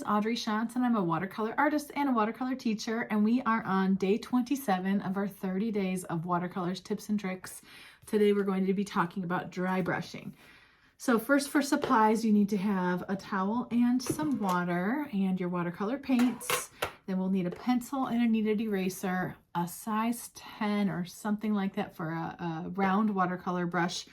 Audrey Shantz, and I'm a watercolor artist and a watercolor teacher, and we are on day 27 of our 30 days of watercolors, tips, and tricks. Today we're going to be talking about dry brushing. So first, for supplies, you need to have a towel and some water and your watercolor paints. Then we'll need a pencil and a kneaded eraser, a size 10 or something like that for a round watercolor brush.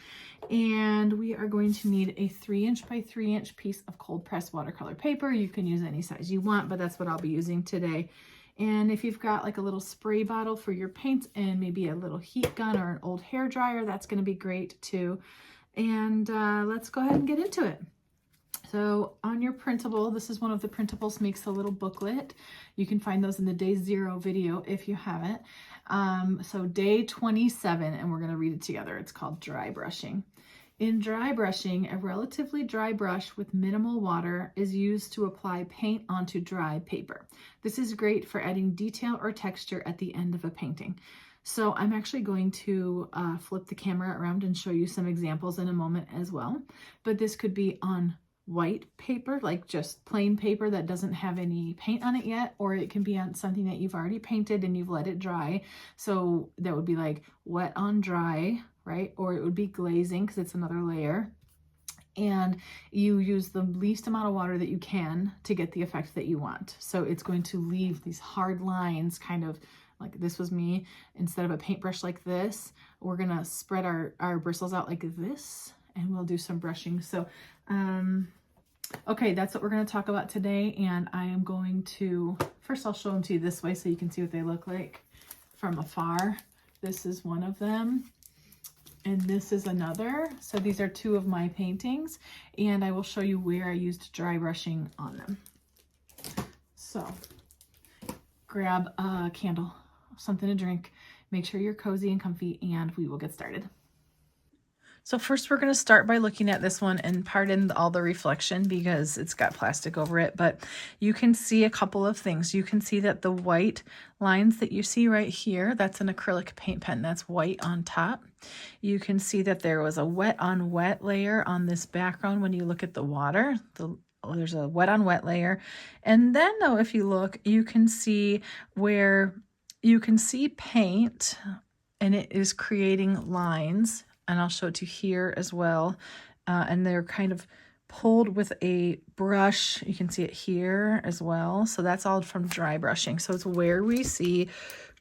And we are going to need a 3" by 3" piece of cold pressed watercolor paper. You can use any size you want, but that's what I'll be using today. And if you've got like a little spray bottle for your paints and maybe a little heat gun or an old hair dryer, that's going to be great too. And let's go ahead and get into it. So on your printable, this is one of the printables, makes a little booklet. You can find those in the day 0 video if you haven't. So day 27, and we're going to read it together. It's called dry brushing. In dry brushing, a relatively dry brush with minimal water is used to apply paint onto dry paper. This is great for adding detail or texture at the end of a painting. So I'm actually going to flip the camera around and show you some examples in a moment as well. But this could be on white paper, like just plain paper that doesn't have any paint on it yet, or it can be on something that you've already painted and you've let it dry. So that would be like wet on dry, right? Or it would be glazing because it's another layer. And you use the least amount of water that you can to get the effect that you want. So it's going to leave these hard lines, kind of like this was me. Instead of a paintbrush like this, we're gonna spread our bristles out like this, and we'll do some brushing. So okay, that's what we're going to talk about today. And I am going to, first I'll show them to you this way so you can see what they look like from afar. This is one of them, and this is another. So these are two of my paintings, and I will show you where I used dry brushing on them. So grab a candle, something to drink, make sure you're cozy and comfy, and we will get started. So first we're going to start by looking at this one, and pardon all the reflection because it's got plastic over it, but you can see a couple of things. You can see that the white lines that you see right here, that's an acrylic paint pen. That's white on top. You can see that there was a wet on wet layer on this background when you look at the water. There's a wet on wet layer. And then though, if you look, you can see where you can see paint and it is creating lines. And I'll show it to you here as well. And they're kind of pulled with a brush. You can see it here as well. So that's all from dry brushing. So it's where we see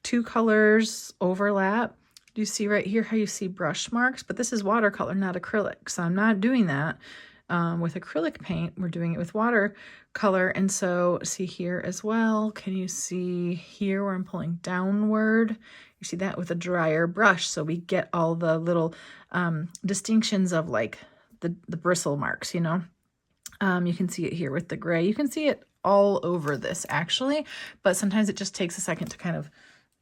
two colors overlap. Do you see right here how you see brush marks? But this is watercolor, not acrylic. So I'm not doing that with acrylic paint. We're doing it with watercolor. And so see here as well. Can you see here where I'm pulling downward? You see that with a drier brush, so we get all the little distinctions of like the bristle marks, you know. You can see it here with the gray. You can see it all over this actually, but sometimes it just takes a second to kind of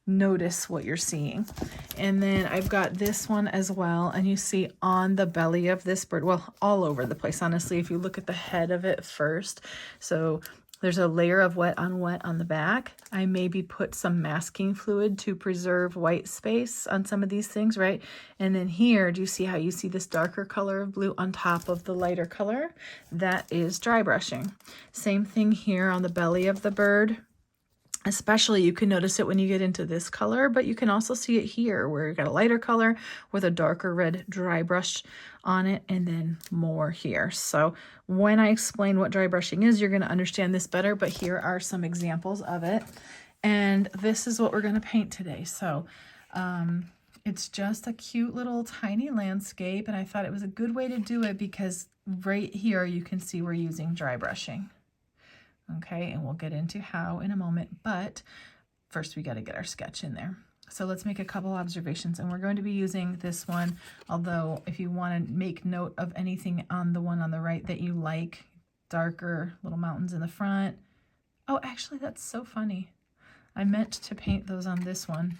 notice what you're seeing. And then I've got this one as well, and you see on the belly of this bird, well, all over the place, honestly, if you look at the head of it first. So there's a layer of wet on the back. I maybe put some masking fluid to preserve white space on some of these things, right? And then here, do you see how you see this darker color of blue on top of the lighter color? That is dry brushing. Same thing here on the belly of the bird. Especially you can notice it when you get into this color, but you can also see it here where you got a lighter color with a darker red dry brush on it, and then more here. So when I explain what dry brushing is, you're going to understand this better, but here are some examples of it. And this is what we're going to paint today. So it's just a cute little tiny landscape, and I thought it was a good way to do it because right here you can see we're using dry brushing. Okay, and we'll get into how in a moment, but first we got to get our sketch in there. So let's make a couple observations, and we're going to be using this one, although if you want to make note of anything on the one on the right that you like, darker little mountains in the front. Oh, actually, that's so funny. I meant to paint those on this one,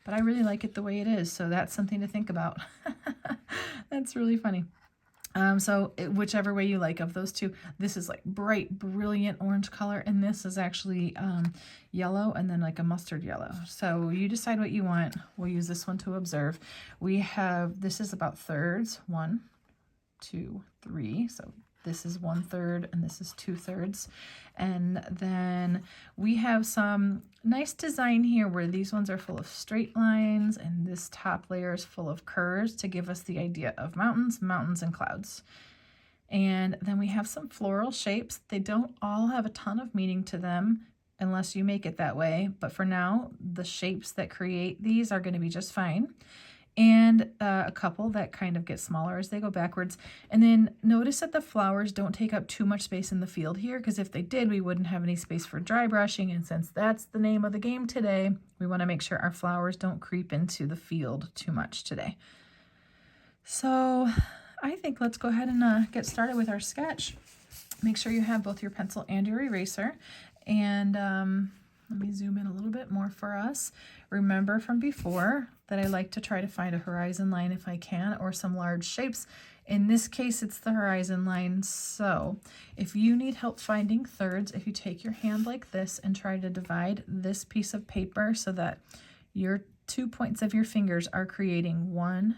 but I really like it the way it is, so that's something to think about. That's really funny. So whichever way you like of those two, this is like bright, brilliant orange color, and this is actually yellow and then like a mustard yellow. So you decide what you want. We'll use this one to observe. We have, this is about thirds, 1, 2, 3. So This is 1/3 and this is 2/3. And then we have some nice design here where these ones are full of straight lines and this top layer is full of curves to give us the idea of mountains, mountains, and clouds. And then we have some floral shapes. They don't all have a ton of meaning to them unless you make it that way. But for now, the shapes that create these are going to be just fine. And a couple that kind of get smaller as they go backwards. And then notice that the flowers don't take up too much space in the field here, because if they did, we wouldn't have any space for dry brushing. And since that's the name of the game today, we want to make sure our flowers don't creep into the field too much today. So I think let's go ahead and get started with our sketch. Make sure you have both your pencil and your eraser. And let me zoom in a little bit more for us. Remember from before that I like to try to find a horizon line if I can, or some large shapes. In this case, it's the horizon line. So if you need help finding thirds, if you take your hand like this and try to divide this piece of paper so that your 2 points of your fingers are creating 1,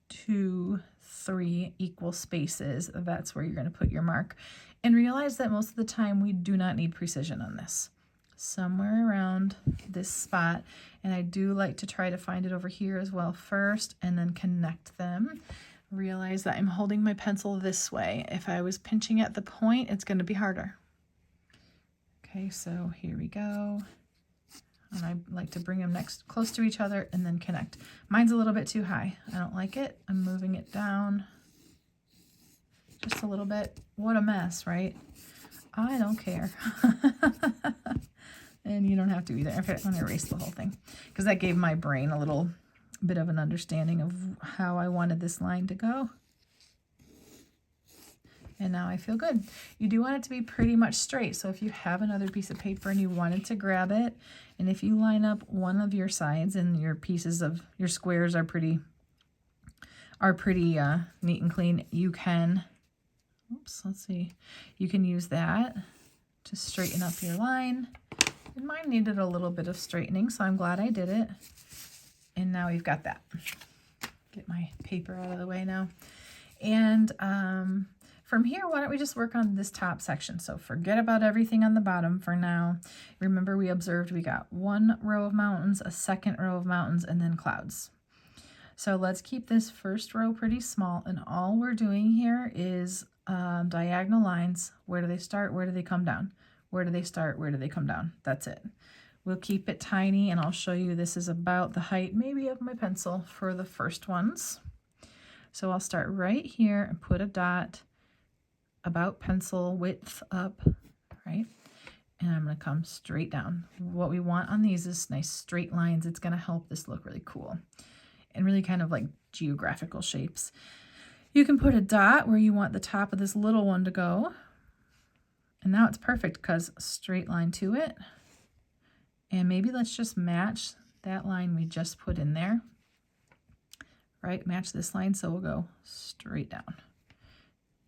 2, 3 equal spaces, that's where you're going to put your mark. And realize that most of the time we do not need precision on this. Somewhere around this spot, and I do like to try to find it over here as well first and then connect them. Realize that I'm holding my pencil this way. If I was pinching at the point, it's going to be harder. Okay, so here we go. And I like to bring them close to each other and then connect. Mine's a little bit too high. I don't like it. I'm moving it down just a little bit. What a mess, right? I don't care. And you don't have to either. In fact, I'm going to erase the whole thing because that gave my brain a little bit of an understanding of how I wanted this line to go. And now I feel good. You do want it to be pretty much straight. So if you have another piece of paper and you wanted to grab it, and if you line up one of your sides and your pieces of your squares are pretty neat and clean, you can, oops, let's see, you can use that to straighten up your line. And mine needed a little bit of straightening, so I'm glad I did it. And now we've got that. Get my paper out of the way now. And from here, why don't we just work on this top section? So forget about everything on the bottom for now. Remember, we observed we got 1 row of mountains, a 2nd row of mountains, and then clouds. So let's keep this first row pretty small. And all we're doing here is diagonal lines. Where do they start? Where do they come down? Where do they start? Where do they come down? That's it. We'll keep it tiny, and I'll show you this is about the height maybe of my pencil for the first ones. So I'll start right here and put a dot about pencil width up, right? And I'm going to come straight down. What we want on these is nice straight lines. It's going to help this look really cool and really kind of like geographical shapes. You can put a dot where you want the top of this little one to go. And now it's perfect because straight line to it. And maybe let's just match that line we just put in there. Right, match this line, so we'll go straight down.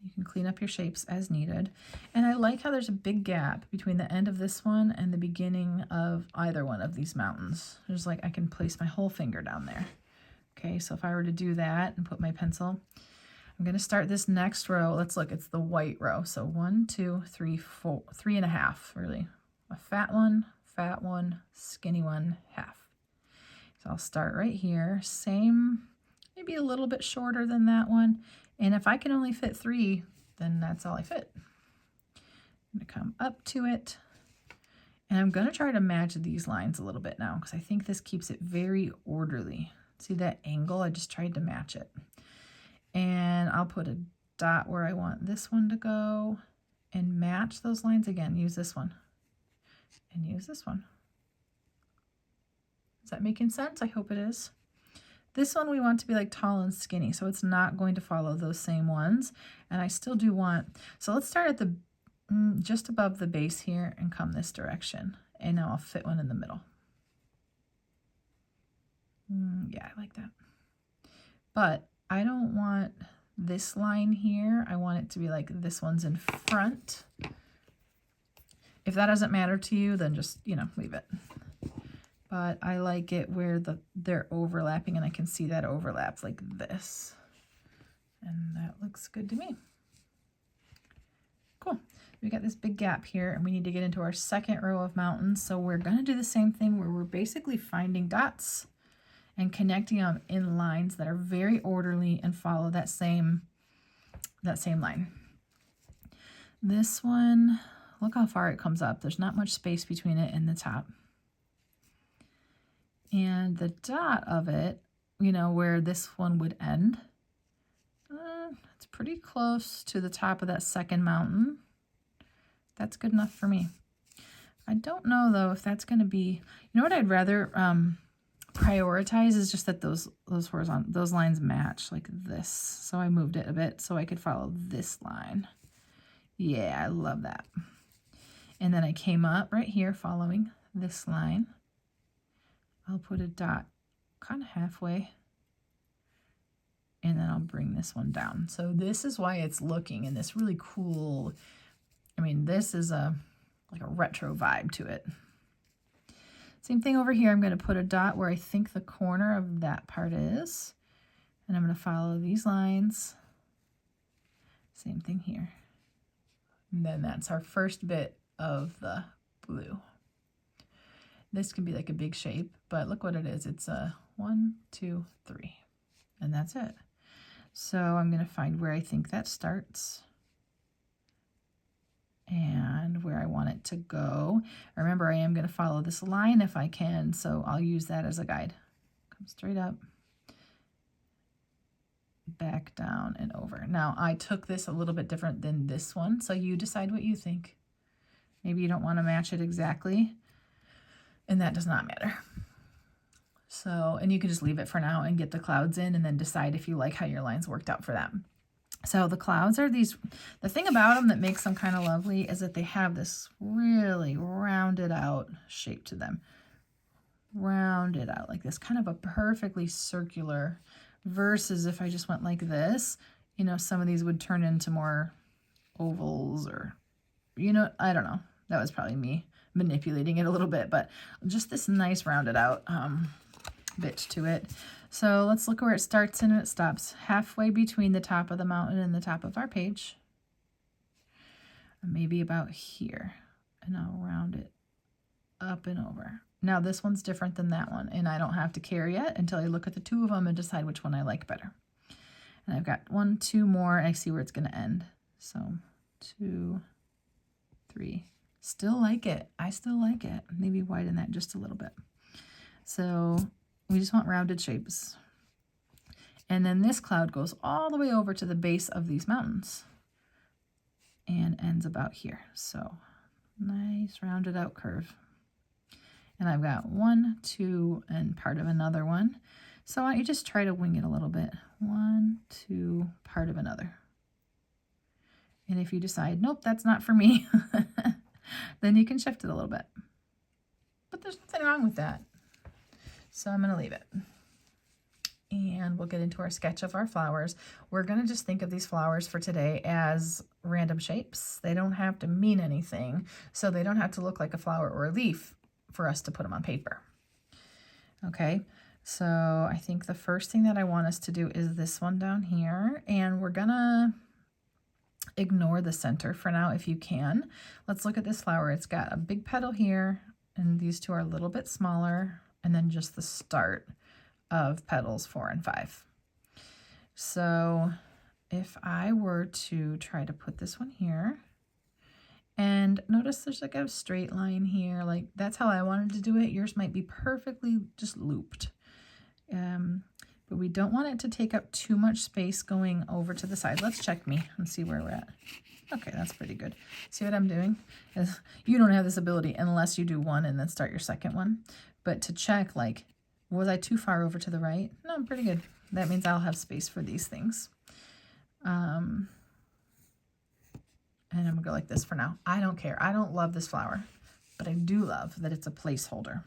You can clean up your shapes as needed. And I like how there's a big gap between the end of this one and the beginning of either one of these mountains. There's like, I can place my whole finger down there. Okay, so if I were to do that and put my pencil, I'm going to start this next row. Let's look, it's the white row. So 1, 2, 3, 4, 3.5, really. A fat one, skinny one, half. So I'll start right here. Same, maybe a little bit shorter than that one. And if I can only fit 3, then that's all I fit. I'm going to come up to it. And I'm going to try to match these lines a little bit now because I think this keeps it very orderly. See that angle? I just tried to match it. And I'll put a dot where I want this one to go and match those lines again. Use this one and use this one. Is that making sense? I hope it is. This one we want to be like tall and skinny, so it's not going to follow those same ones. And I still do want, so let's start at the just above the base here and come this direction. And now I'll fit one in the middle. Yeah, I like that. But I don't want this line here. I want it to be like this one's in front. If that doesn't matter to you, then just, leave it. But I like it where they're overlapping and I can see that overlap like this. And that looks good to me. Cool. We got this big gap here and we need to get into our second row of mountains. So we're going to do the same thing where we're basically finding dots and connecting them in lines that are very orderly and follow that same line. This one, look how far it comes up. There's not much space between it and the top. And the dot of it, you know, where this one would end, it's pretty close to the top of that second mountain. That's good enough for me. I don't know though if that's going to be, you know what I'd rather prioritize is just that those lines match like this. So I moved it a bit so I could follow this line. Yeah, I love that. And then I came up right here following this line. I'll put a dot kind of halfway. And then I'll bring this one down. So this is why it's looking in this really cool, I mean, this is like a retro vibe to it. Same thing over here. I'm going to put a dot where I think the corner of that part is. And I'm going to follow these lines. Same thing here. And then that's our first bit of the blue. This can be like a big shape, but look what it is. It's a 1, 2, 3, and that's it. So I'm going to find where I think that starts and where I want it to go. Remember, I am going to follow this line if I can, so I'll use that as a guide. Come straight up, back down and over. Now, I took this a little bit different than this one, so you decide what you think. Maybe you don't want to match it exactly, and that does not matter. So, and you can just leave it for now and get the clouds in and then decide if you like how your lines worked out for them. So the clouds are these, the thing about them that makes them kind of lovely is that they have this really rounded out shape to them. Rounded out like this, kind of a perfectly circular, versus if I just went like this, you know, some of these would turn into more ovals or, you know, I don't know. That was probably me manipulating it a little bit, but just this nice rounded out bit to it. So let's look where it starts and it stops. Halfway between the top of the mountain and the top of our page. Maybe about here. And I'll round it up and over. Now this one's different than that one, and I don't have to care yet until I look at the two of them and decide which one I like better. And I've got 1, 2 more, and I see where it's going to end. So 2, 3. Still like it. I still like it. Maybe widen that just a little bit. So we just want rounded shapes. And then this cloud goes all the way over to the base of these mountains and ends about here. So nice rounded out curve. And I've got 1, 2, and part of another one. So I just try to wing it a little bit. 1, 2, part of another. And if you decide, nope, that's not for me, then you can shift it a little bit. But there's nothing wrong with that. So I'm going to leave it. And we'll get into our sketch of our flowers. We're going to just think of these flowers for today as random shapes. They don't have to mean anything, so they don't have to look like a flower or a leaf for us to put them on paper. Okay, so I think the first thing that I want us to do is this one down here, and we're going to ignore the center for now if you can. Let's look at this flower. It's got a big petal here, and these two are a little bit smaller, and then just the start of petals 4 and 5. So if I were to try to put this one here, and notice there's like a straight line here, like that's how I wanted to do it. Yours might be perfectly just looped. But we don't want it to take up too much space going over to the side. Let's check me and see where we're at. Okay, that's pretty good. See what I'm doing? You don't have this ability unless you do one and then start your second one. But to check, like, was I too far over to the right? No, I'm pretty good. That means I'll have space for these things. And I'm going to go like this for now. I don't care. I don't love this flower, but I do love that it's a placeholder.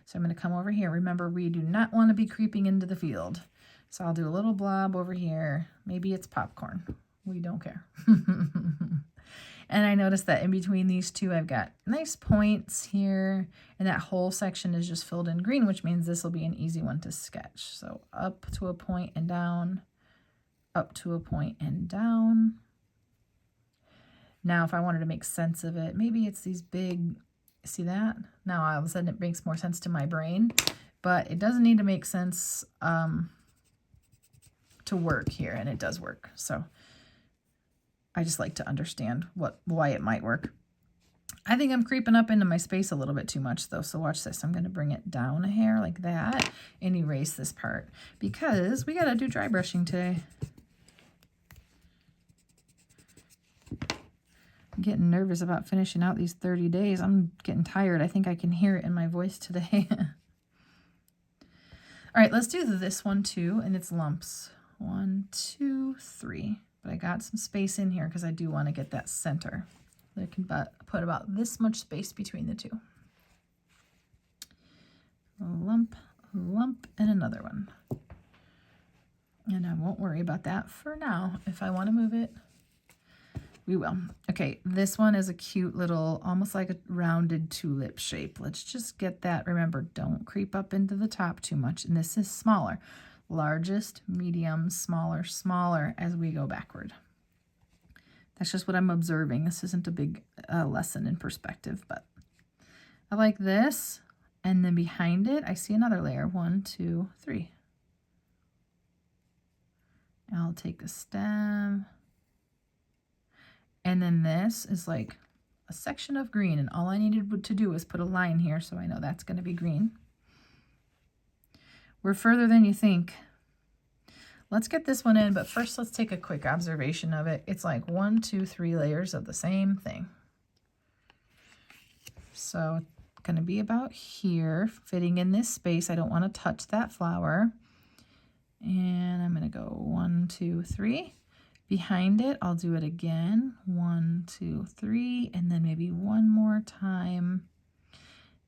So I'm going to come over here. Remember, we do not want to be creeping into the field. So I'll do a little blob over here. Maybe it's popcorn. We don't care. And I noticed that in between these two, I've got nice points here. And that whole section is just filled in green, which means this will be an easy one to sketch. So up to a point and down, up to a point and down. Now, if I wanted to make sense of it, maybe it's these big, see that? Now all of a sudden it makes more sense to my brain, but it doesn't need to make sense to work here, and it does work. So I just like to understand why it might work. I think I'm creeping up into my space a little bit too much though, so watch this. I'm going to bring it down a hair like that and erase this part because we got to do dry brushing today. I'm getting nervous about finishing out these 30 days. I'm getting tired. I think I can hear it in my voice today. All right, let's do this one too, and it's lumps. 1, 2, 3. But I got some space in here because I do want to get that center. I can put about this much space between the two. A lump, and another one. And I won't worry about that for now. If I want to move it, we will. Okay, this one is a cute little, almost like a rounded tulip shape. Let's just get that. Remember, don't creep up into the top too much. And this is smaller. Largest, medium, smaller, smaller as we go backward. That's just what I'm observing. This isn't a big lesson in perspective, but I like this. And then behind it, I see another layer. 1, 2, 3. I'll take a stem. And then this is like a section of green, and all I needed to do was put a line here so I know that's going to be green. We're further than you think. Let's get this one in, but first let's take a quick observation of it. It's like 1, 2, 3 layers of the same thing. So it's going to be about here, fitting in this space. I don't want to touch that flower. And I'm going to go 1, 2, 3. Behind it, I'll do it again. 1, 2, 3, and then maybe one more time.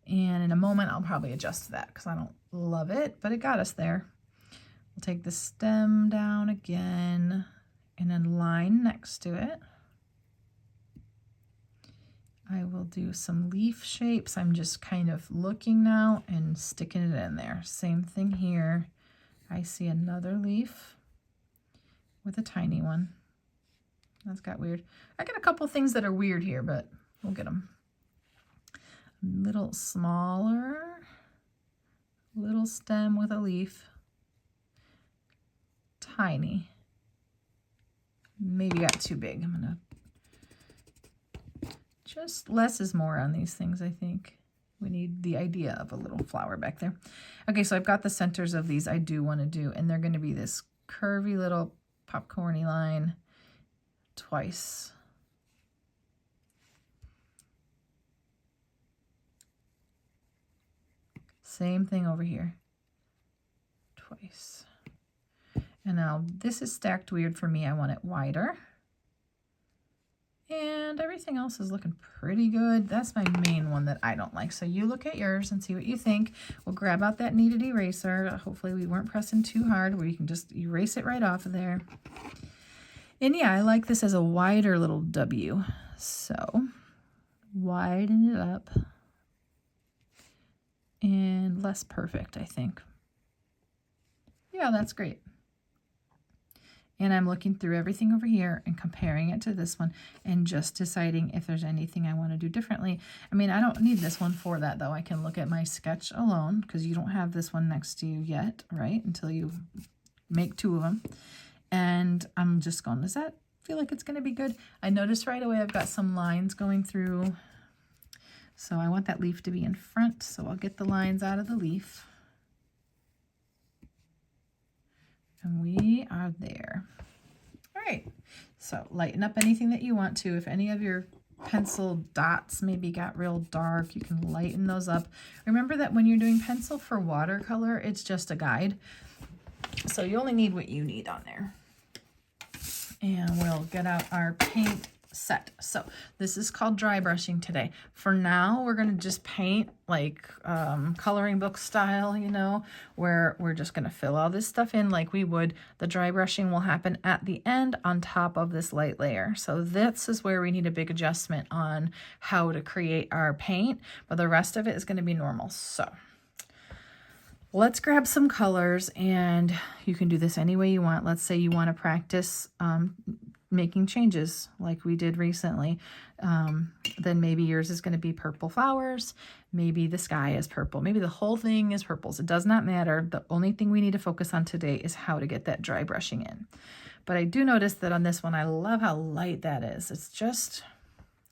And in a moment, I'll probably adjust that because I don't love it, but it got us there. We'll take the stem down again and then line next to it. I will do some leaf shapes. I'm just kind of looking now and sticking it in there. Same thing here. I see another leaf with a tiny one. That's got weird. I got a couple things that are weird here, but we'll get them. A little smaller, little stem with a leaf, tiny. Maybe got too big. I'm gonna just less is more on these things, I think. We need the idea of a little flower back there. Okay, so I've got the centers of these I do want to do, and they're going to be this curvy little popcorny line twice. Same thing over here. Twice. And now this is stacked weird for me. I want it wider. And everything else is looking pretty good. That's my main one that I don't like. So you look at yours and see what you think. We'll grab out that kneaded eraser. Hopefully we weren't pressing too hard where you can just erase it right off of there. And yeah, I like this as a wider little W. So widen it up. And less perfect, I think. Yeah, that's great. And I'm looking through everything over here and comparing it to this one and just deciding if there's anything I want to do differently. I mean, I don't need this one for that, though. I can look at my sketch alone because you don't have this one next to you yet, right? Until you make 2 of them. And I'm just going, does that feel like it's going to be good? I noticed right away I've got some lines going through. So I want that leaf to be in front. So I'll get the lines out of the leaf. And we are there. All right, so lighten up anything that you want to. If any of your pencil dots maybe got real dark, you can lighten those up. Remember that when you're doing pencil for watercolor, it's just a guide. So you only need what you need on there. And we'll get out our paint set. So this is called dry brushing today. For now, we're going to just paint like coloring book style, you know, where we're just going to fill all this stuff in like we would. The dry brushing will happen at the end on top of this light layer. So this is where we need a big adjustment on how to create our paint, but the rest of it is going to be normal. So let's grab some colors, and you can do this any way you want. Let's say you want to practice making changes like we did recently. Then maybe yours is going to be purple flowers. Maybe the sky is purple. Maybe the whole thing is purples. It does not matter. The only thing we need to focus on today is how to get that dry brushing in. But I do notice that on this one, I love how light that is. It's just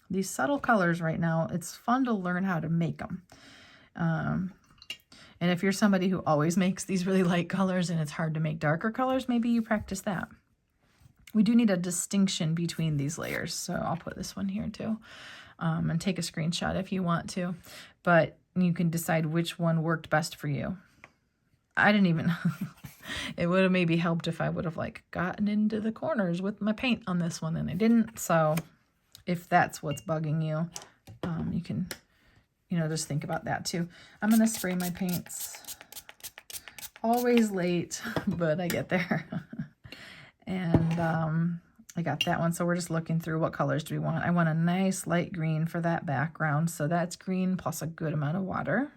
these subtle colors right now. It's fun to learn how to make them. And if you're somebody who always makes these really light colors and it's hard to make darker colors, maybe you practice that. We do need a distinction between these layers, so I'll put this one here too, and take a screenshot if you want to, but you can decide which one worked best for you. I didn't even, it would have maybe helped if I would have like gotten into the corners with my paint on this one, and I didn't. So if that's what's bugging you, you can, you know, just think about that too. I'm going to spray my paints. Always late, but I get there. And I got that one. So we're just looking through what colors do we want. I want a nice light green for that background. So that's green plus a good amount of water.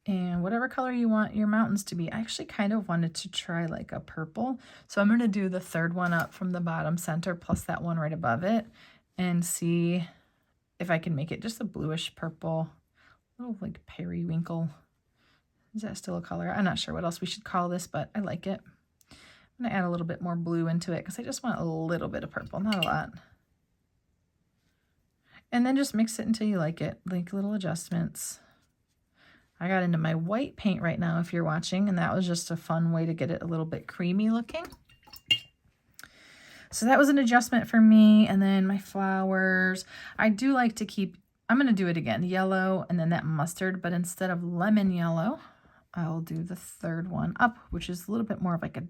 And whatever color you want your mountains to be. I actually kind of wanted to try like a purple. So I'm going to do the third one up from the bottom center plus that one right above it and see if I can make it just a bluish purple, little like periwinkle. Is that still a color? I'm not sure what else we should call this, but I like it. I'm going to add a little bit more blue into it because I just want a little bit of purple, not a lot. And then just mix it until you like it, like little adjustments. I got into my white paint right now if you're watching, and that was just a fun way to get it a little bit creamy looking. So that was an adjustment for me. And then my flowers, I do like to keep, I'm going to do it again, yellow and then that mustard, but instead of lemon yellow, I'll do the third one up, which is a little bit more of like a,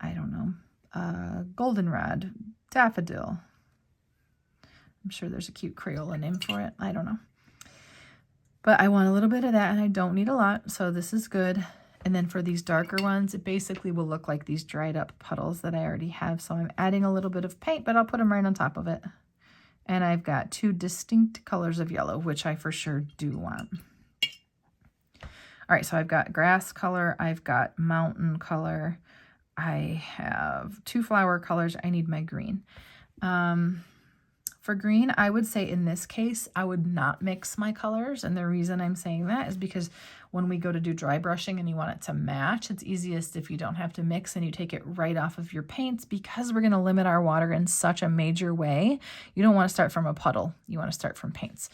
I don't know, goldenrod, daffodil. I'm sure there's a cute Crayola name for it. I don't know. But I want a little bit of that, and I don't need a lot, so this is good. And then for these darker ones, it basically will look like these dried up puddles that I already have. So I'm adding a little bit of paint, but I'll put them right on top of it. And I've got two distinct colors of yellow, which I for sure do want. All right, so I've got grass color, I've got mountain color, I have two flower colors, I need my green. For green, I would say in this case, I would not mix my colors. And the reason I'm saying that is because when we go to do dry brushing and you want it to match, it's easiest if you don't have to mix and you take it right off of your paints, because we're going to limit our water in such a major way. You don't want to start from a puddle. You want to start from paints.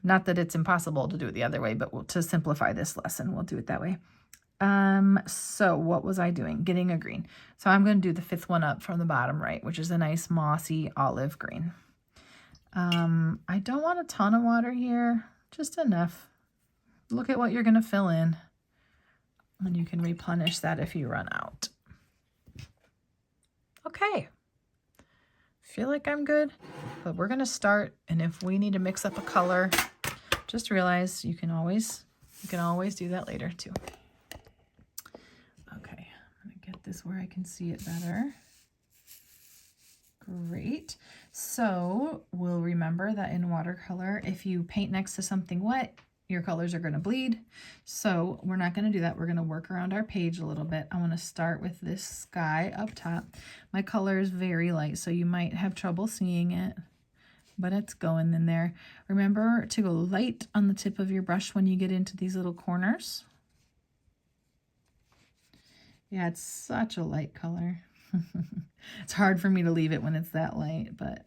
Not that it's impossible to do it the other way, but to simplify this lesson, we'll do it that way. So what was I doing? Getting a green. So I'm going to do the fifth one up from the bottom right, which is a nice mossy olive green. I don't want a ton of water here, just enough. Look at what you're going to fill in, and you can replenish that if you run out. Okay. Feel like I'm good, but we're going to start. And if we need to mix up a color, just realize you can always do that later too. Okay, I'm going to get this where I can see it better. Great. So we'll remember that in watercolor, if you paint next to something wet, your colors are going to bleed. So we're not going to do that. We're going to work around our page a little bit. I want to start with this sky up top. My color is very light, so you might have trouble seeing it, but it's going in there. Remember to go light on the tip of your brush when you get into these little corners. Yeah, it's such a light color. It's hard for me to leave it when it's that light, but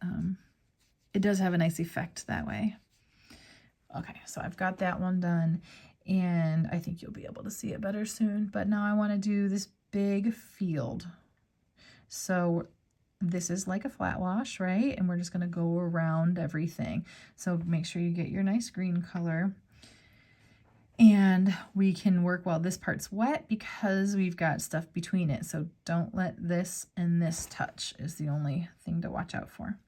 it does have a nice effect that way. Okay, so I've got that one done, and I think you'll be able to see it better soon. But now I want to do this big field. So this is like a flat wash, right? And we're just going to go around everything. So make sure you get your nice green color. And we can work while this part's wet because we've got stuff between it. So don't let this and this touch is the only thing to watch out for.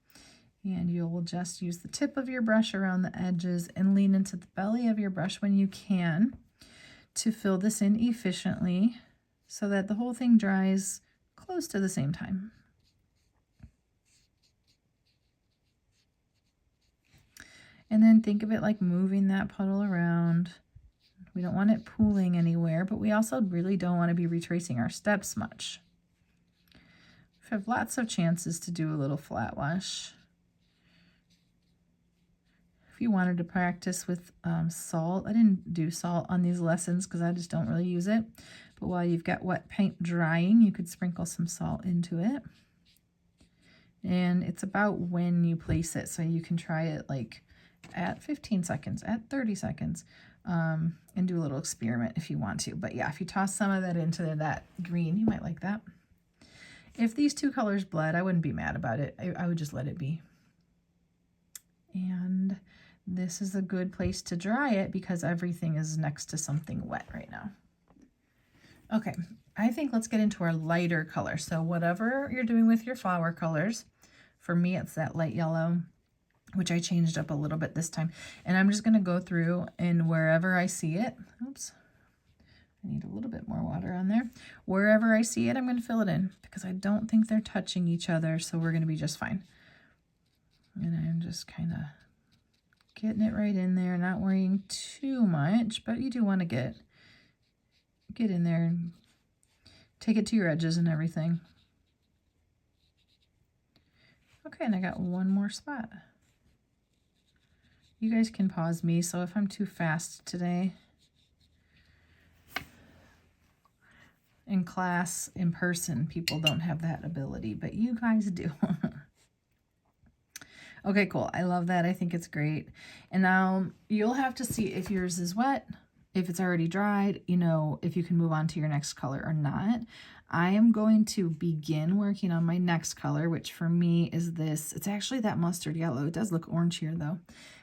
And you'll just use the tip of your brush around the edges and lean into the belly of your brush when you can to fill this in efficiently so that the whole thing dries close to the same time. And then think of it like moving that puddle around We don't want it pooling anywhere, but we also really don't want to be retracing our steps much. We have lots of chances to do a little flat wash. If you wanted to practice with salt, I didn't do salt on these lessons because I just don't really use it. But while you've got wet paint drying, you could sprinkle some salt into it. And it's about when you place it, so you can try it like at 15 seconds, at 30 seconds, and do a little experiment if you want to. But yeah, if you toss some of that into that green, you might like that. If these two colors bled, I wouldn't be mad about it. I would just let it be. And this is a good place to dry it because everything is next to something wet right now. Okay, I think let's get into our lighter color. So whatever you're doing with your flower colors, for me it's that light yellow, which I changed up a little bit this time. And I'm just gonna go through and wherever I see it, oops, I need a little bit more water on there. Wherever I see it, I'm gonna fill it in because I don't think they're touching each other, so we're gonna be just fine. And I'm just kind of getting it right in there, not worrying too much, but you do want to get in there and take it to your edges and everything. Okay, and I got one more spot. You guys can pause me, so if I'm too fast today, in class, in person, people don't have that ability, but you guys do. Okay, cool. I love that. I think it's great. And now you'll have to see if yours is wet, if it's already dried, you know, if you can move on to your next color or not. I am going to begin working on my next color, which for me is this. It's actually that mustard yellow. It does look orange here though,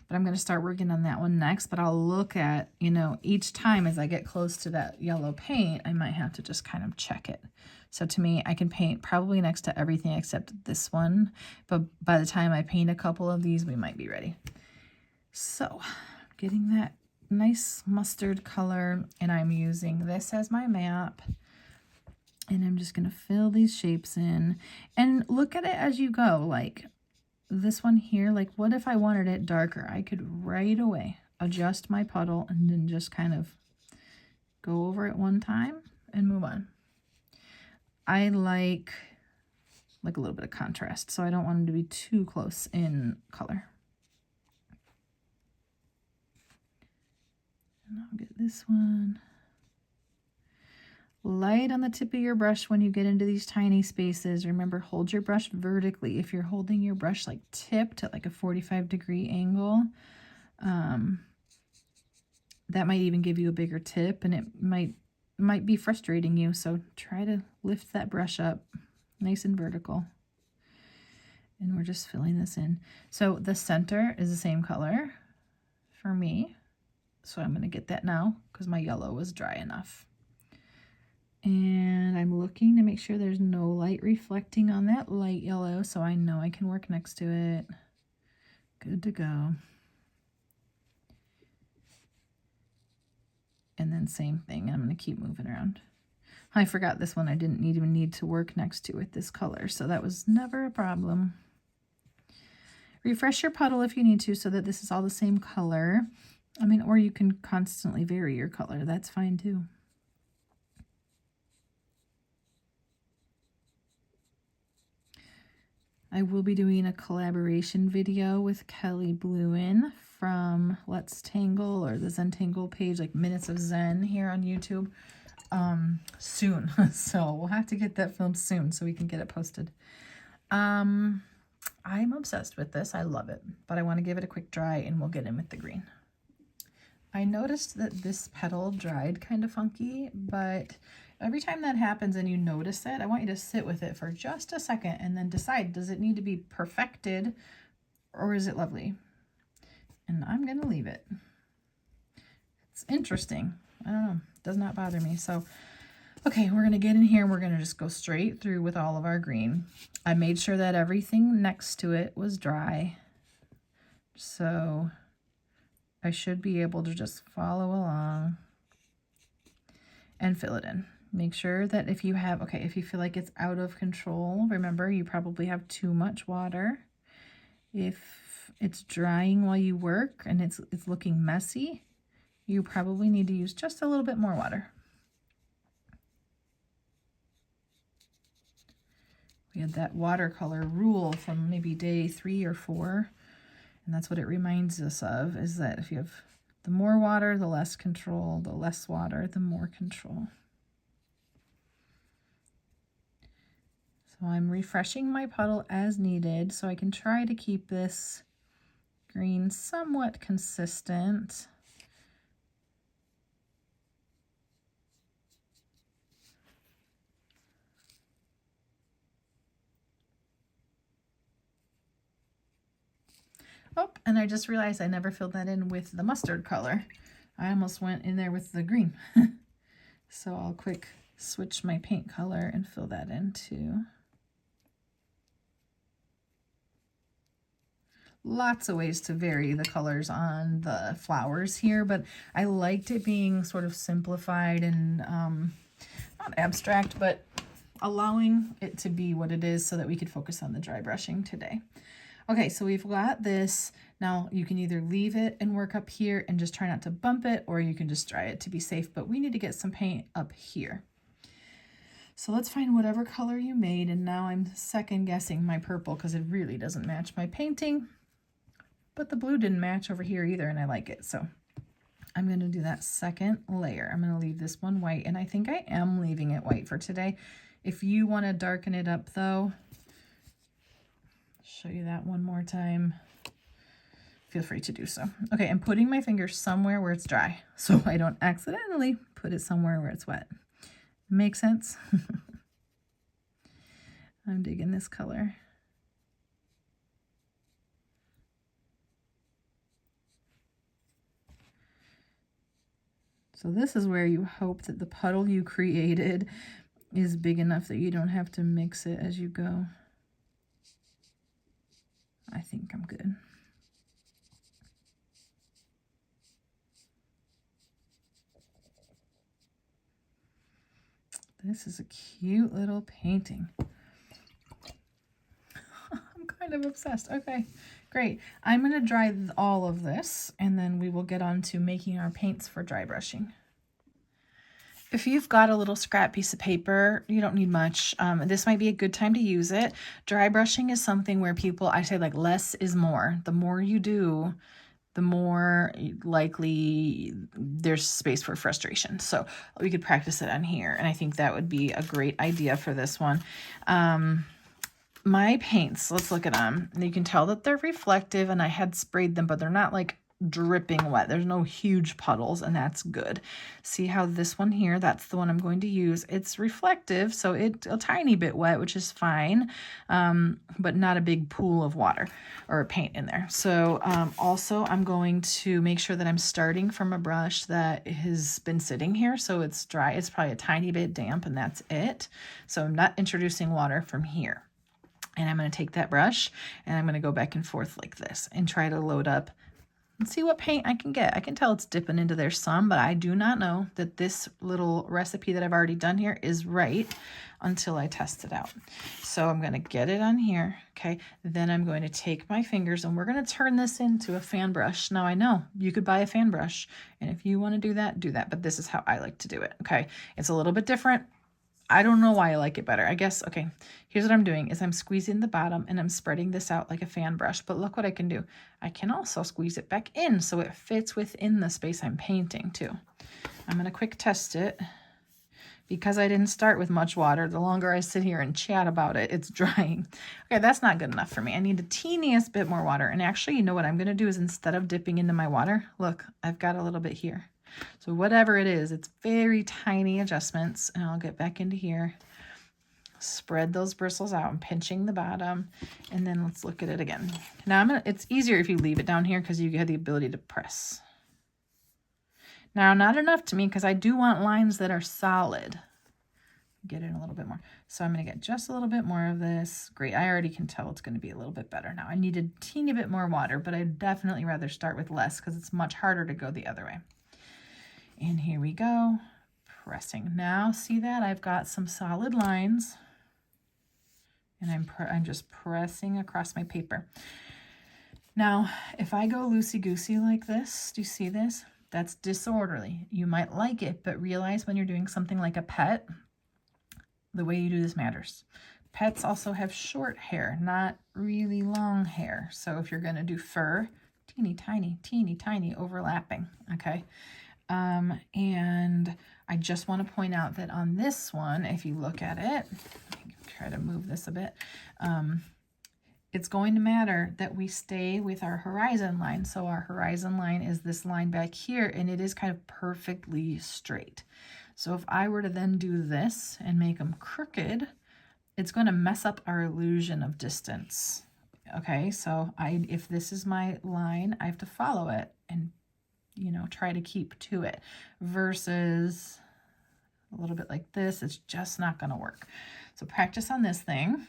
but I'm going to start working on that one next. But I'll look at, you know, each time as I get close to that yellow paint, I might have to just kind of check it. So to me, I can paint probably next to everything except this one. But by the time I paint a couple of these, we might be ready. So getting that nice mustard color, and I'm using this as my map. And I'm just going to fill these shapes in and look at it as you go. Like this one here, like what if I wanted it darker? I could right away adjust my puddle and then just kind of go over it one time and move on. I like a little bit of contrast, so I don't want them to be too close in color. And I'll get this one. Light on the tip of your brush when you get into these tiny spaces. Remember, hold your brush vertically. If you're holding your brush like tipped at like a 45-degree angle, that might even give you a bigger tip, and it might be frustrating you. So try to lift that brush up nice and vertical. And we're just filling this in. So the center is the same color for me. So I'm going to get that now because my yellow was dry enough. And I'm looking to make sure there's no light reflecting on that light yellow, so I know I can work next to it. Good to go. And then same thing, I'm going to keep moving around. I forgot this one I didn't even need to work next to with this color, so that was never a problem. Refresh your puddle if you need to so that this is all the same color. I mean, or you can constantly vary your color. That's fine too. I will be doing a collaboration video with Kelly Bluen from Let's Tangle or the Zentangle page, like Minutes of Zen here on YouTube, soon. So we'll have to get that filmed soon so we can get it posted. I'm obsessed with this. I love it, but I want to give it a quick dry and we'll get in with the green. I noticed that this petal dried kind of funky, but every time that happens and you notice it, I want you to sit with it for just a second and then decide, does it need to be perfected or is it lovely? And I'm going to leave it. It's interesting. I don't know. It does not bother me. So, okay, we're going to get in here and we're going to just go straight through with all of our green. I made sure that everything next to it was dry. So I should be able to just follow along and fill it in. Make sure that if you have, okay, if you feel like it's out of control, remember you probably have too much water. If it's drying while you work and it's looking messy, you probably need to use just a little bit more water. We had that watercolor rule from maybe day 3 or 4, and that's what it reminds us of, is that if you have the more water, the less control, the less water, the more control. So I'm refreshing my puddle as needed so I can try to keep this green somewhat consistent. Oh, and I just realized I never filled that in with the mustard color. I almost went in there with the green. So I'll quick switch my paint color and fill that in too. Lots of ways to vary the colors on the flowers here, but I liked it being sort of simplified and not abstract, but allowing it to be what it is so that we could focus on the dry brushing today. Okay, so we've got this. Now you can either leave it and work up here and just try not to bump it, or you can just dry it to be safe, but we need to get some paint up here. So let's find whatever color you made, and now I'm second guessing my purple because it really doesn't match my painting, but the blue didn't match over here either, and I like it. So I'm gonna do that second layer. I'm gonna leave this one white, and I think I am leaving it white for today. If you wanna darken it up though, show you that one more time, feel free to do so. Okay, I'm putting my finger somewhere where it's dry so I don't accidentally put it somewhere where it's wet. Make sense? I'm digging this color. So this is where you hope that the puddle you created is big enough that you don't have to mix it as you go. I think I'm good. This is a cute little painting. I'm kind of obsessed. Okay, great. I'm going to dry all of this, and then we will get on to making our paints for dry brushing. If you've got a little scrap piece of paper, you don't need much. This might be a good time to use it. Dry brushing is something where people, I say like less is more. The more you do, the more likely there's space for frustration. So we could practice it on here. And I think that would be a great idea for this one. My paints, let's look at them. And you can tell that they're reflective, and I had sprayed them, but they're not like dripping wet. There's no huge puddles, and that's good. See how this one here, that's the one I'm going to use. It's reflective, so it's a tiny bit wet, which is fine, but not a big pool of water or paint in there. So also I'm going to make sure that I'm starting from a brush that has been sitting here, so it's dry. It's probably a tiny bit damp, and that's it. So I'm not introducing water from here. And I'm going to take that brush and I'm going to go back and forth like this and try to load up and see what paint I can get. I can tell it's dipping into there some, but I do not know that this little recipe that I've already done here is right until I test it out. So I'm going to get it on here, okay? Then I'm going to take my fingers and we're going to turn this into a fan brush. Now I know you could buy a fan brush, and if you want to do that, but this is how I like to do it, okay? It's a little bit different. I don't know why I like it better. I guess, okay, here's what I'm doing is I'm squeezing the bottom and I'm spreading this out like a fan brush, but look what I can do. I can also squeeze it back in so it fits within the space I'm painting too. I'm going to quick test it. Because I didn't start with much water, the longer I sit here and chat about it, it's drying. Okay, that's not good enough for me. I need the teeniest bit more water. And actually, you know what I'm going to do is instead of dipping into my water, look, I've got a little bit here. So whatever it is, it's very tiny adjustments. And I'll get back into here. Spread those bristles out. I'm pinching the bottom. And then let's look at it again. Now it's easier if you leave it down here because you have the ability to press. Now, not enough to me because I do want lines that are solid. Get in a little bit more. So I'm going to get just a little bit more of this. Great. I already can tell it's going to be a little bit better now. I need a teeny bit more water, but I'd definitely rather start with less because it's much harder to go the other way. And here we go. Pressing. Now, see that? I've got some solid lines. And I'm just pressing across my paper. Now, if I go loosey-goosey like this, do you see this? That's disorderly. You might like it, but realize when you're doing something like a pet, the way you do this matters. Pets also have short hair, not really long hair. So if you're going to do fur, teeny tiny overlapping, okay? And I just want to point out that on this one, if you look at it, try to move this a bit, it's going to matter that we stay with our horizon line. So our horizon line is this line back here, and it is kind of perfectly straight. So if I were to then do this and make them crooked, it's going to mess up our illusion of distance. Okay, so if this is my line, I have to follow it and, you know, try to keep to it, versus a little bit like this. It's just not going to work. So practice on this thing,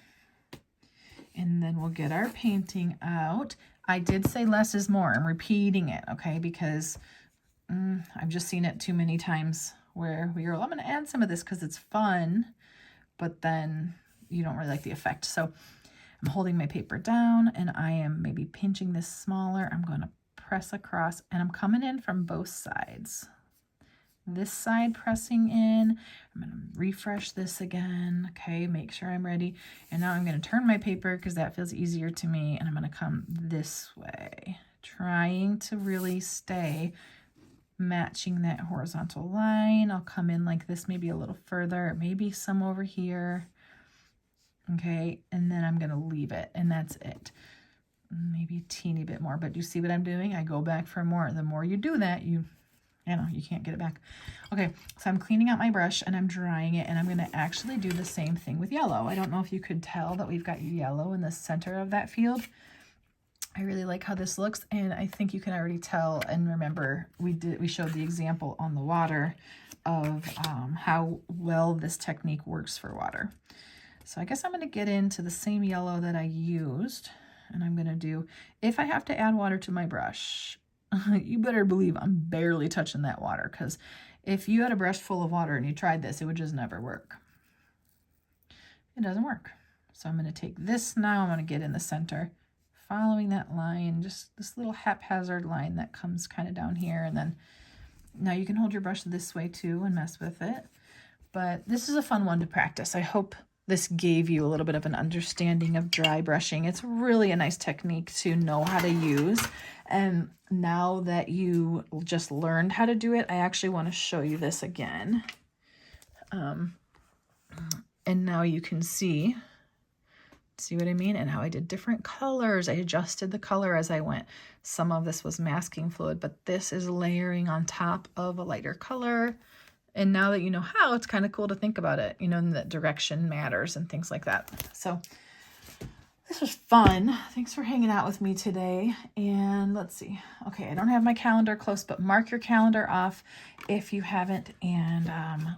and then we'll get our painting out. I did say less is more. I'm repeating it, okay, because I've just seen it too many times where we go, I'm going to add some of this because it's fun, but then you don't really like the effect. So I'm holding my paper down, and I am maybe pinching this smaller. I'm going to press across, and I'm coming in from both sides. This side pressing in. I'm going to refresh this again. Okay, make sure I'm ready. And now I'm going to turn my paper because that feels easier to me. And I'm going to come this way, trying to really stay matching that horizontal line. I'll come in like this, maybe a little further, maybe some over here. Okay, and then I'm going to leave it, and that's it. Maybe a teeny bit more, but you see what I'm doing? I go back for more. The more you do that, you can't get it back. Okay, so I'm cleaning out my brush and I'm drying it, and I'm going to actually do the same thing with yellow. I don't know if you could tell that we've got yellow in the center of that field. I really like how this looks, and I think you can already tell and remember we showed the example on the water of how well this technique works for water. So I guess I'm going to get into the same yellow that I used, and I'm going to do, if I have to add water to my brush, you better believe I'm barely touching that water, because if you had a brush full of water and you tried this, it would just never work. It doesn't work. So I'm going to take this now, I'm going to get in the center, following that line, just this little haphazard line that comes kind of down here, and then now you can hold your brush this way too and mess with it. But this is a fun one to practice. I hope this gave you a little bit of an understanding of dry brushing. It's really a nice technique to know how to use. And now that you just learned how to do it, I actually want to show you this again. And now you can see what I mean? And how I did different colors. I adjusted the color as I went. Some of this was masking fluid, but this is layering on top of a lighter color. And now that you know how, it's kind of cool to think about it, you know, and that direction matters and things like that. So this was fun. Thanks for hanging out with me today. And let's see. Okay, I don't have my calendar close, but mark your calendar off if you haven't. And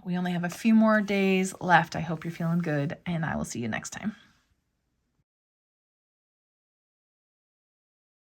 we only have a few more days left. I hope you're feeling good, and I will see you next time.